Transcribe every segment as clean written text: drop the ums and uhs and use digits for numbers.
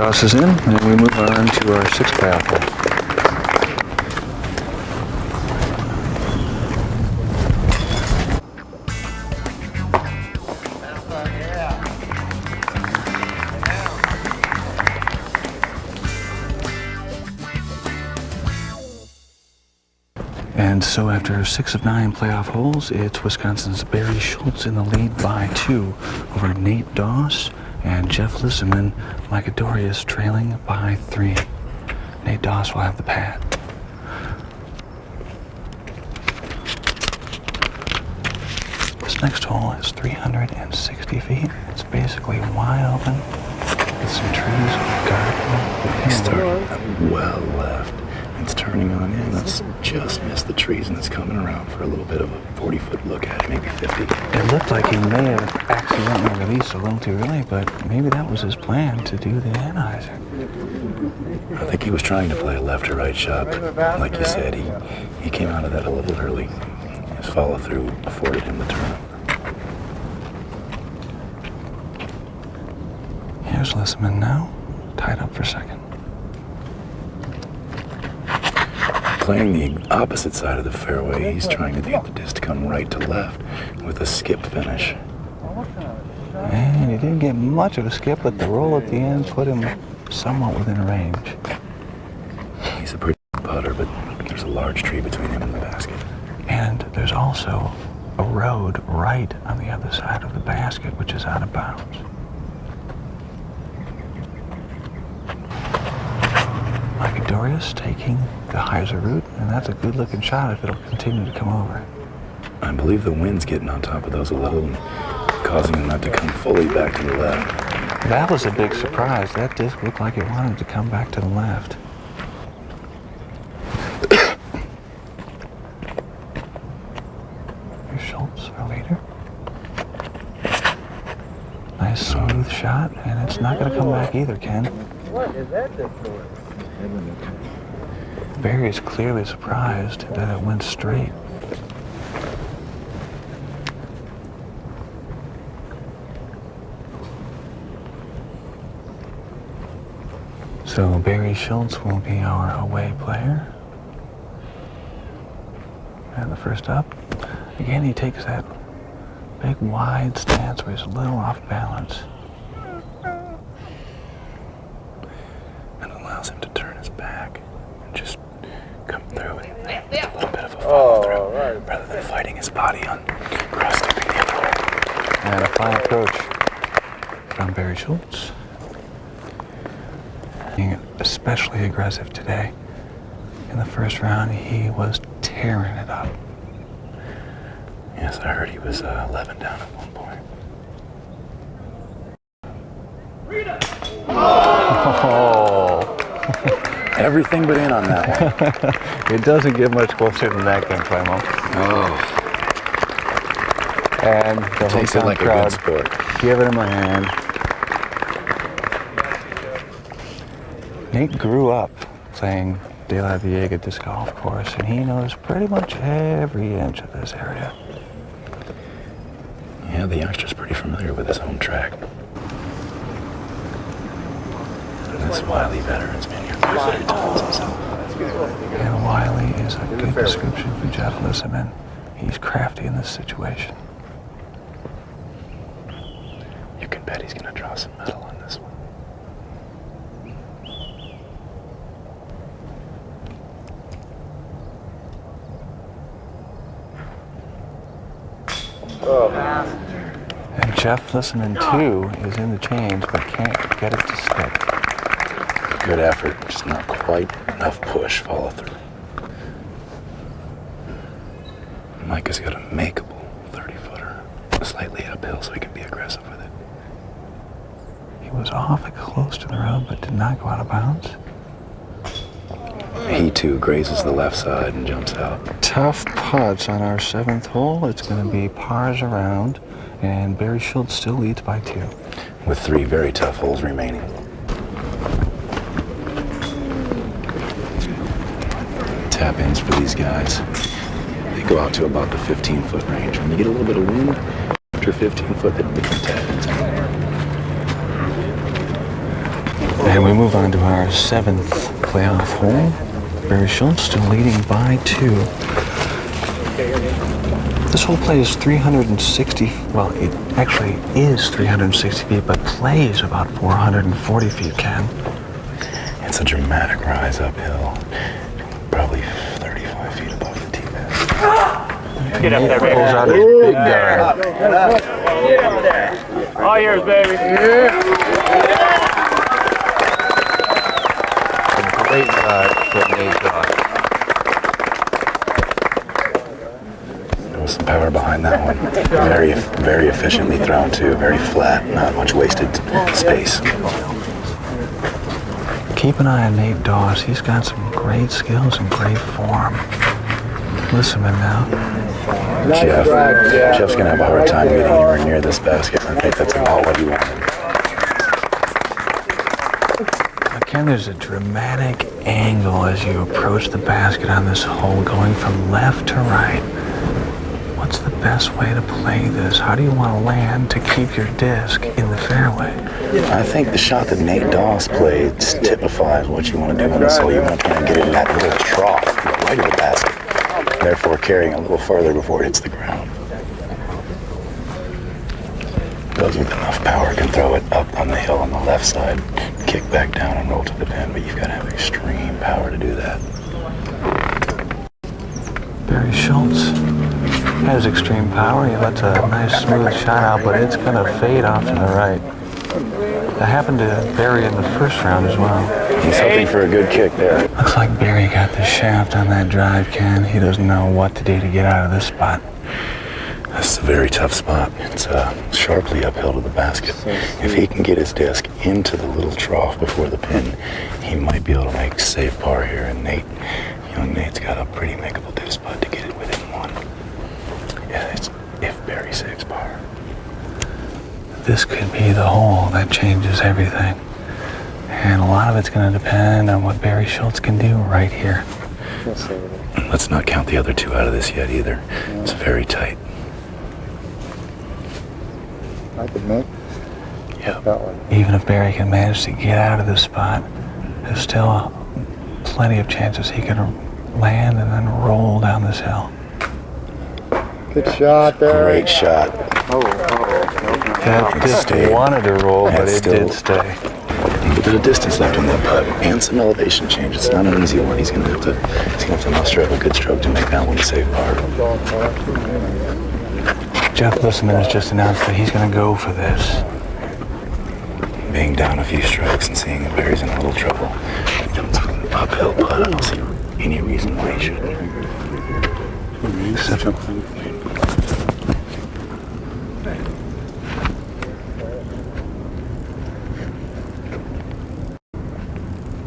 Toss is in, and we move on to our 6th playoff hole. And so after 6 of 9 playoff holes, it's Wisconsin's Barry Schultz in the lead by 2 over Nate Doss and Jeff Lisseman. Micah Dorius trailing by 3. Nate Doss will have the pad. This next hole is 360 feet. It's basically wide open with some trees guarding. He started well left. It's turning on in. It's just missed the trees and it's coming around for a little bit of a 40-foot look at it, maybe 50. It looked like he may have accidentally released a little too early, but maybe that was his plan to do the anhyzer. I think he was trying to play a left or right shot, but like you said, he came out of that a little early. His follow-through afforded him the turnover. Here's Lisseman now, tied up for second. Playing the opposite side of the fairway, he's trying to get the disc to come right to left with a skip finish. And he didn't get much of a skip, but the roll at the end put him somewhat within range. He's a pretty good putter, but there's a large tree between him and the basket. And there's also a road right on the other side of the basket, which is out of bounds. Micah Dorius taking the hyzer route, and that's a good-looking shot if it'll continue to come over. I believe the wind's getting on top of those a little and causing them not to come fully back to the left. That was a big surprise. That disc looked like it wanted to come back to the left. Here's Schultz, our leader. Nice smooth shot, and it's not going to come back either, Ken. What is that for? Barry is clearly surprised that it went straight. So Barry Schultz will be our away player. And the first up. Again, he takes that big wide stance where he's a little off balance. And allows him to turn his back and just come through with a little bit of a follow-through rather than fighting his body on cross-stepping the other way. And a fine approach from Barry Schultz. Being especially aggressive today. In the first round, he was tearing it up. Yes, I heard he was 11 down at one point. Oh. Everything but in on that one. It doesn't get much closer than that, Ken Clemo. Oh. And the Takes it like a good sport. Giving him a hand. Nate grew up playing De La Pdga disc golf course, and he knows pretty much every inch of this area. Yeah, the youngster's pretty familiar with his home track. And this wily veteran's been here 300 times himself. And wily is a good description for Jeff Lisseman. He's crafty in this situation. You can bet he's going to draw some metal on this one. And Jeff Lisseman, too, is in the change, but can't get it to stick. Good effort, just not quite enough push follow through. Micah's got a makeable 30-footer, slightly uphill so he can be aggressive with it. He was awfully close to the road, but did not go out of bounds. He too grazes the left side and jumps out. Tough putts on our 7th hole. It's going to be pars around, and Barry Schultz still leads by 2. With 3 very tough holes remaining. Tap-ins for these guys. They go out to about the 15-foot range. When you get a little bit of wind, after 15 foot, they don't become tap-ins anymore. And we move on to our 7th playoff hole. Barry Schultz still leading by 2. This hole plays 360, well, it actually is 360 feet, but plays about 440 feet, Ken. It's a dramatic rise uphill, probably 35 feet above the tee bed. Get up there, baby. Pulls out his big gun. All yours, baby. Great shot from Nate Doss. There was some power behind that one. Very, very efficiently thrown too. Very flat, not much wasted space. Keep an eye on Nate Doss. He's got some great skills and great form. Listen in now. Jeff's gonna have a hard time getting anywhere near this basket. I think that's about what he wanted. Ken, there's a dramatic angle as you approach the basket on this hole, going from left to right. What's the best way to play this? How do you want to land to keep your disc in the fairway? I think the shot that Nate Doss played typifies what you want to do on this hole. You want to try and get it in that little trough, right of the basket, therefore carrying a little further before it hits the ground. Those with enough power can throw it up on the hill on the left side, kick back down and roll to the pin, but you've got to have extreme power to do that. Barry Schultz has extreme power. He lets a nice smooth shot out, but it's going to fade off to the right. That happened to Barry in the first round as well. He's hoping for a good kick there. Looks like Barry got the shaft on that drive, Ken. He doesn't know what to do to get out of this spot. This is a very tough spot. It's sharply uphill to the basket. If he can get his disc into the little trough before the pin, he might be able to make safe par here. And young Nate's got a pretty makeable deuce putt to get it within 1. Yeah, it's if Barry saves par. This could be the hole that changes everything. And a lot of it's going to depend on what Barry Schultz can do right here. Let's not count the other 2 out of this yet either. It's very tight. I could make Yeah. that one. Even if Barry can manage to get out of this spot, there's still plenty of chances he could land and then roll down this hill. Good shot there. Great shot. That disc wanted to roll, but it did stay. A little bit of distance left in that putt and some elevation change. It's not an easy one. He's gonna have to muster up a good stroke to make that one a safe par. Jeff Lissaman has just announced that he's going to go for this. Being down a few strokes and seeing that Barry's in a little trouble. Uphill putt. I don't see any reason why he shouldn't.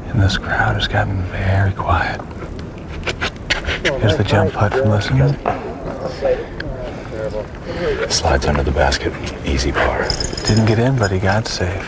And this crowd has gotten very quiet. Here's the jump putt from Lissaman. Slides under the basket. Easy par. Didn't get in, but he got safe.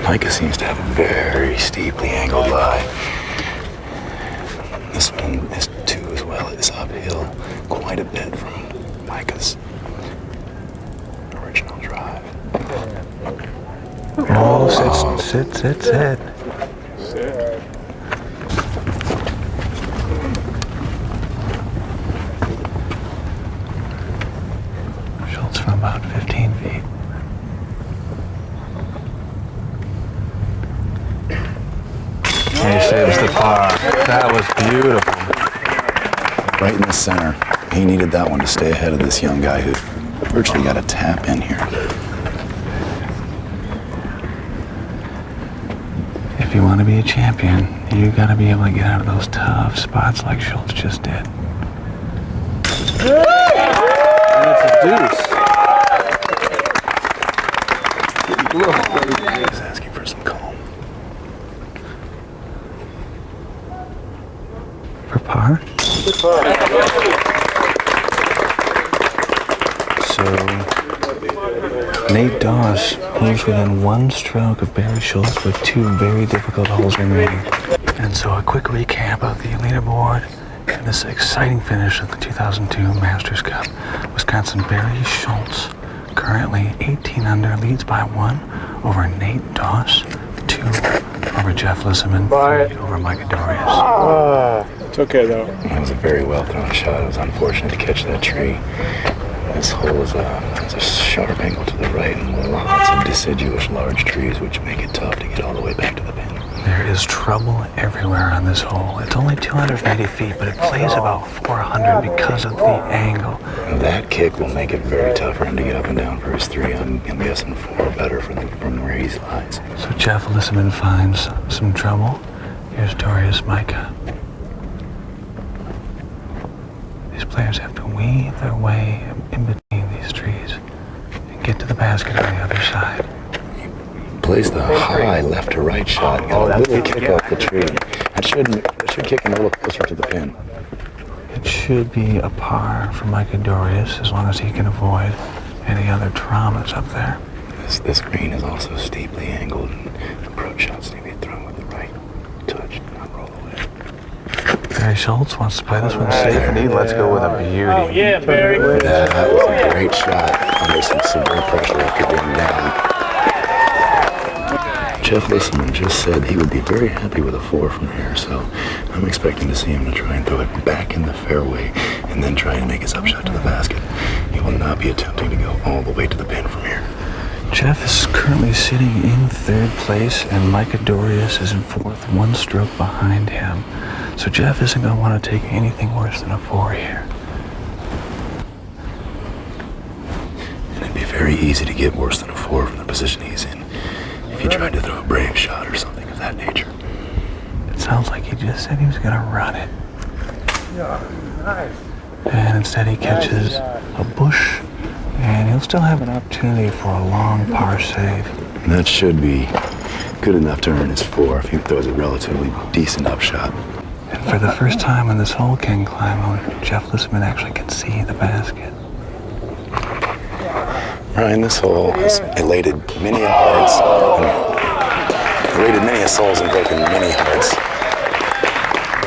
Micah seems to have a very steeply angled lie. This one is too as well. It is uphill quite a bit from Micah's original drive. Oh, sit. Schultz from about 15 feet. He saves the par. That was beautiful. Right in the center. He needed that one to stay ahead of this young guy who virtually got a tap in here. If you want to be a champion, you got to be able to get out of those tough spots like Schultz just did. And it's a deuce. He's asking for some calm. For par? So, Nate Doss moves within 1 stroke of Barry Schultz with 2 very difficult holes remaining. And so a quick recap of the leaderboard and this exciting finish of the 2002 Masters Cup. Wisconsin Barry Schultz, currently 18 under, leads by 1 over Nate Doss, 2 over Jeff Lissaman, 3 over Micah Dorius. It's okay, though. It was a very well thrown shot. It was unfortunate to catch that tree. This hole is a sharp angle to the right and lots of deciduous large trees, which make it tough to get all the way back to the pin. There is trouble everywhere on this hole. It's only 280 feet, but it plays about 400 because of the angle. And that kick will make it very tough for him to get up and down for his 3. I'm guessing 4 better from where he lies. So Jeff Lissaman finds some trouble. Here's Dorius Micah. These players have to weave their way in between these trees and get to the basket on the other side. Plays the high left to right shot. Got a little kick off the tree. That should kick him a little closer to the pin. It should be a par for Micah Dorius as long as he can avoid any other traumas up there. This green is also steeply angled, and approach shots need to be thrown with the right touch, not roll away. Barry Schultz wants to play this one safe, and he lets go with a beauty. Oh, yeah, Barry. That was a great shot under some severe pressure after being down. Jeff Lissaman just said he would be very happy with a 4 from here, so I'm expecting to see him to try and throw it back in the fairway and then try and make his upshot to the basket. He will not be attempting to go all the way to the pin from here. Jeff is currently sitting in 3rd place, and Micah Dorius is in 4th, 1 stroke behind him. So Jeff isn't going to want to take anything worse than a 4 here. And it'd be very easy to get worse than a 4 from the position he's in if he tried to throw a brave shot or something of that nature. It sounds like he just said he was going to run it. And instead he catches a bush, and he'll still have an opportunity for a long par save. And that should be good enough to earn his 4 if he throws a relatively decent upshot. And for the first time in this whole King Climb mode, Jeff Lissaman actually can see the basket. Ryan, this hole has elated many hearts, elated many souls and broken many hearts.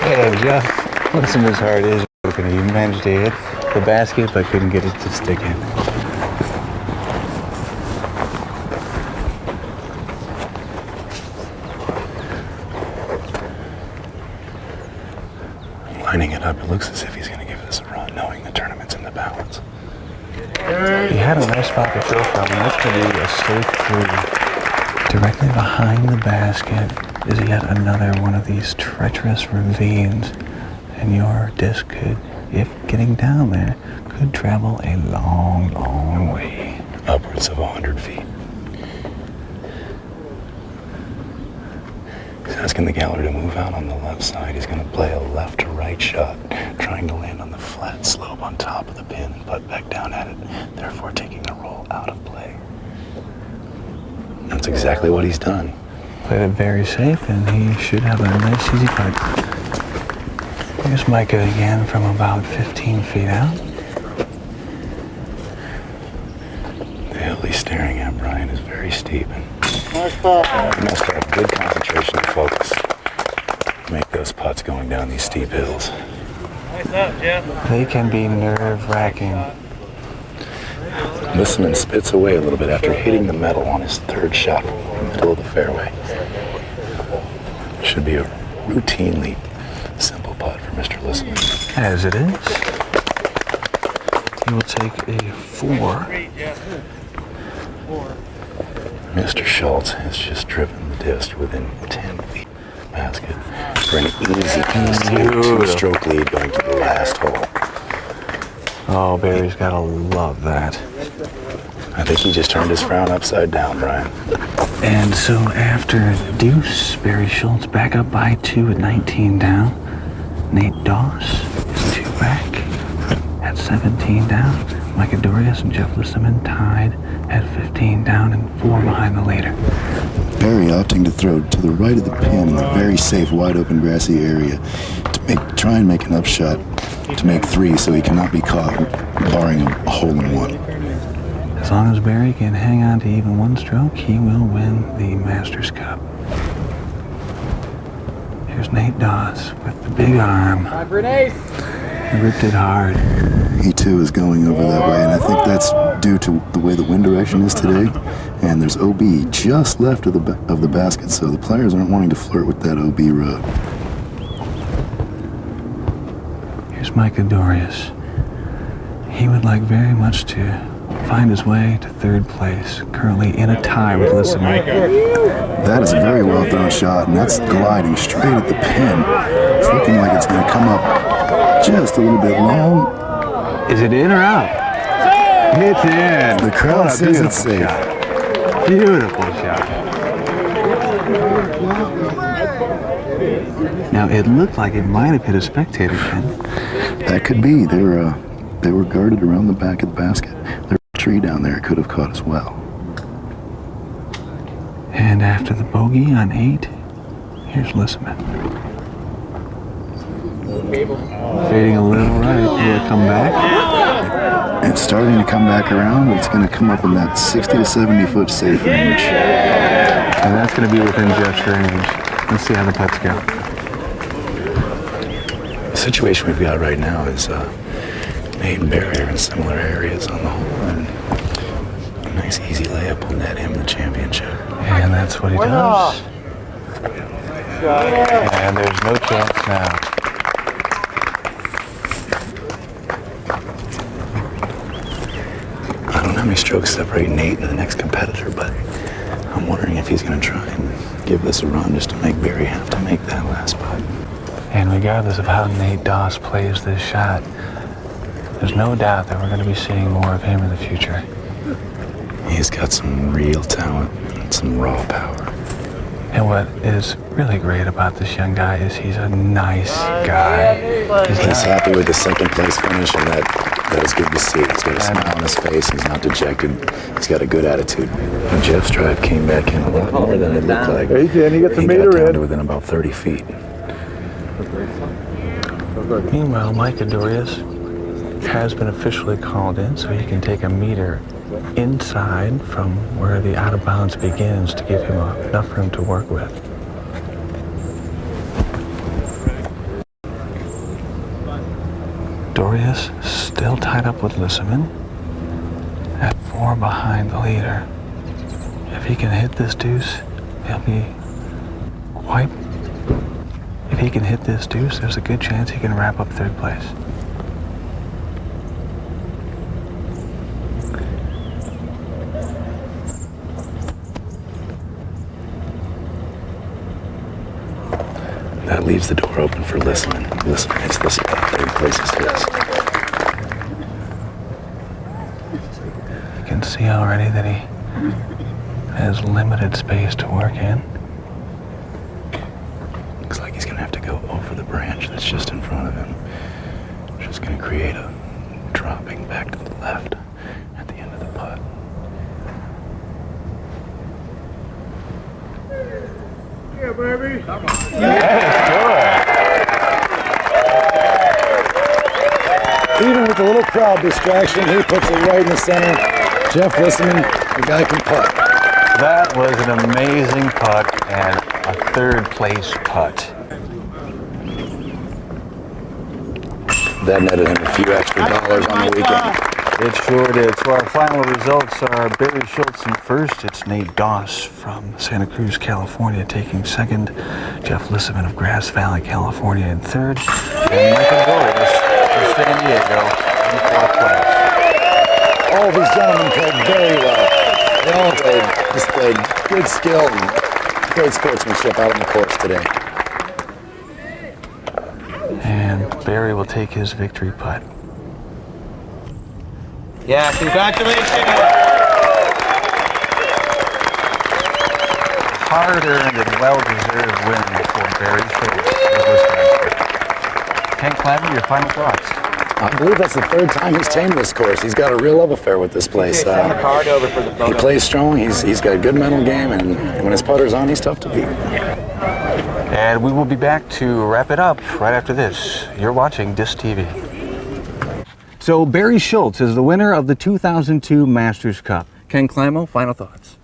Yeah, Jeff Lissaman's heart is broken. He managed to hit the basket, but couldn't get it to stick in. Lining it up, it looks as if he's going to give this a run, knowing the tournament's in the balance. He had a nice spot to throw from, and that's going to be a safe 3. Directly behind the basket is yet another one of these treacherous ravines, and your disc could, if getting down there, could travel a long, long way. Upwards of 100 feet. He's asking the gallery to move out on the left side. He's going to play a left to right shot, trying to land on the flat slope on top of the pin and putt back down at it, therefore taking the roll out of play. That's exactly what he's done. Played it very safe, and he should have a nice, easy putt. Here's Micah again from about 15 feet out. The hill he's staring at, Brian, is very steep, and he must have good concentration and focus to make those putts going down these steep hills. Nice up, Jeff. They can be nerve-wracking. Lissaman spits away a little bit after hitting the metal on his 3rd shot from the middle of the fairway. Should be a routinely simple putt for Mr. Lissaman. As it is, he will take a 4. Mr. Schultz has just driven the disc within 10 feet of the basket for an easy 2-stroke lead going to the last hole. Oh, Barry's got to love that. I think he just turned his frown upside down, Brian. And so after deuce, Barry Schultz back up by 2 at 19 down. Nate Doss is 2 back at 17 down. Micah Dorius and Jeff Lissaman tied at 15 down and 4 behind the leader. Barry opting to throw to the right of the pin in the very safe, wide-open grassy area to try and make an upshot to make 3 so he cannot be caught, barring a hole-in-one. As long as Barry can hang on to even 1 stroke, he will win the Masters Cup. Here's Nate Doss with the big arm. He ripped it hard. He too is going over that way, and I think that's due to the way the wind direction is today, and there's OB just left of the basket, so the players aren't wanting to flirt with that OB road. Here's Micah Dorius. He would like very much to find his way to third place, currently in a tie with Lissaman. That is a very well thrown shot, and that's gliding straight at the pin. It's looking like it's going to come up just a little bit long. Is it in or out? It's in. The crowd What a says it's beautiful safe. shot. Beautiful shot. Now, it looked like it might have hit a spectator, Ken. That could be. They were guarded around the back of the basket. There's a tree down there it could have caught as well. And after the bogey on 8, here's Lissaman. Fading a little right. Will it come back? It's starting to come back around, but it's going to come up in that 60 to 70 foot safe range. And that's going to be within Jeff's range. Let's see how the putts go. The situation we've got right now is Nate and Barry are in similar areas on the hole, and a nice easy layup will net him the championship. And that's what he does. And there's no chance now. I don't know how many strokes separate Nate and the next competitor, but I'm wondering if he's going to try and give this a run just to make Barry have to make that last putt. And regardless of how Nate Doss plays this shot, there's no doubt that we're going to be seeing more of him in the future. He's got some real talent and some raw power. And what is really great about this young guy is he's a nice guy. He's happy with the second place finish, and that is good to see. He's got a smile on his face. He's not dejected. He's got a good attitude. And Jeff's drive came back in a lot more than it looked like. He did. He got the He meter got down in. to within about 30 feet. Meanwhile, Micah Dorius has been officially called in, so he can take a meter inside from where the out of bounds begins to give him enough room to work with. Dorius still tied up with Lissaman at 4 behind the leader. If he can hit this deuce, he'll be quite... If he can hit this deuce, there's a good chance he can wrap up third place. That leaves the door open for Lissaman. Lissaman hits the spot. Third place is his. You can see already that he has limited space to work in. Looks like he's going to have to go over the branch that's just in front of him. Which is going to create a dropping back to the left at the end of the putt. Yeah, baby. Even with a little crowd distraction, he puts it right in the center. Jeff Lissaman, the guy can putt. That was an amazing putt and a third place putt. That netted him a few extra dollars on the weekend. It sure did. So our final results are Barry Schultz in first. It's Nate Doss from Santa Cruz, California, taking second. Jeff Lissaman of Grass Valley, California, in third. And Michael Dorius from San Diego in fourth place. All of these gentlemen played very well. They all displayed good skill and great sportsmanship out on the course today. And Barry will take his victory putt. Yeah, congratulations. Hard-earned and well-deserved win for Barry Schultz of Wisconsin. Hank Clavin, your final thoughts? I believe that's the third time he's tamed this course. He's got a real love affair with this place. He plays strong. He's got a good mental game, and when his putter's on, he's tough to beat. And we will be back to wrap it up right after this. You're watching Disctv. So Barry Schultz is the winner of the 2002 Masters Cup. Ken Clamo, final thoughts?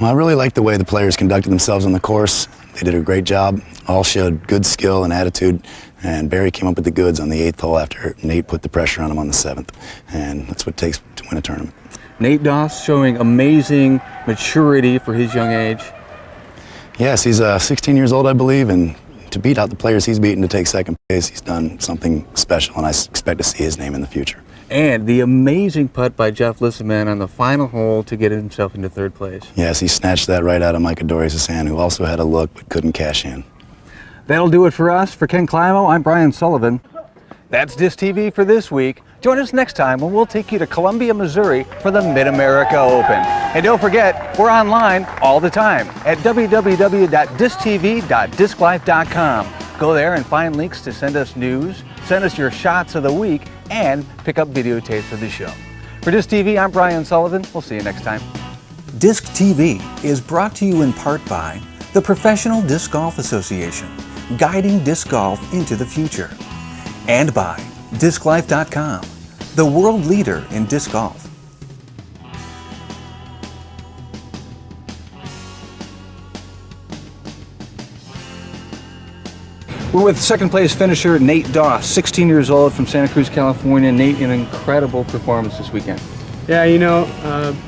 Well, I really like the way the players conducted themselves on the course. They did a great job. All showed good skill and attitude, And Barry came up with the goods on the 8th hole after Nate put the pressure on him on the 7th. And that's what it takes to win a tournament. Nate Doss showing amazing maturity for his young age. Yes, he's 16 years old, I believe, and to beat out the players he's beaten to take second place, he's done something special, and I expect to see his name in the future. And the amazing putt by Jeff Lissaman on the final hole to get himself into 3rd place. Yes, he snatched that right out of Mike Adorius' hand, who also had a look but couldn't cash in. That'll do it for us. For Ken Climo, I'm Brian Sullivan. That's Disctv for this week. Join us next time when we'll take you to Columbia, Missouri for the Mid-America Open. And don't forget, we're online all the time at www.disctv.disclife.com. Go there and find links to send us news, send us your shots of the week, and pick up videotapes of the show. For Disctv, I'm Brian Sullivan. We'll see you next time. Disctv is brought to you in part by the Professional Disc Golf Association, guiding disc golf into the future, and by disclife.com, the world leader in disc golf. We're with 2nd place finisher Nate Doss, 16 years old from Santa Cruz, California. Nate, an incredible performance this weekend. Yeah, you know,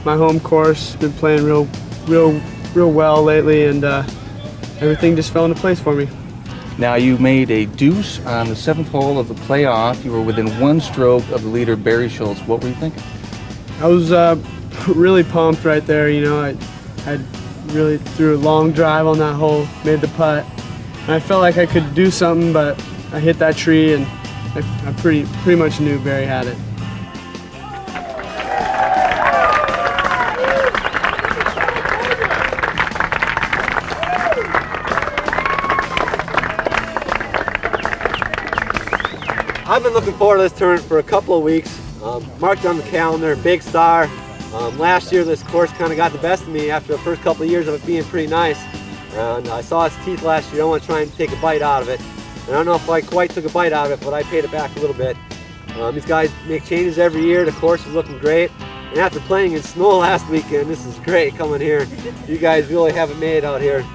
my home course been playing real well lately, and everything just fell into place for me. Now, you made a deuce on the 7th hole of the playoff. You were within 1 stroke of the leader, Barry Schultz. What were you thinking? I was really pumped right there. You know, I really threw a long drive on that hole, made the putt. And I felt like I could do something, but I hit that tree, and I pretty much knew Barry had it. I've been looking forward to this tournament for a couple of weeks. Marked on the calendar, big star. Last year this course kind of got the best of me after the first couple of years of it being pretty nice. And I saw its teeth last year. I want to try and take a bite out of it. And I don't know if I quite took a bite out of it, but I paid it back a little bit. These guys make changes every year. The course is looking great. And after playing in snow last weekend, this is great coming here. You guys really have it made out here.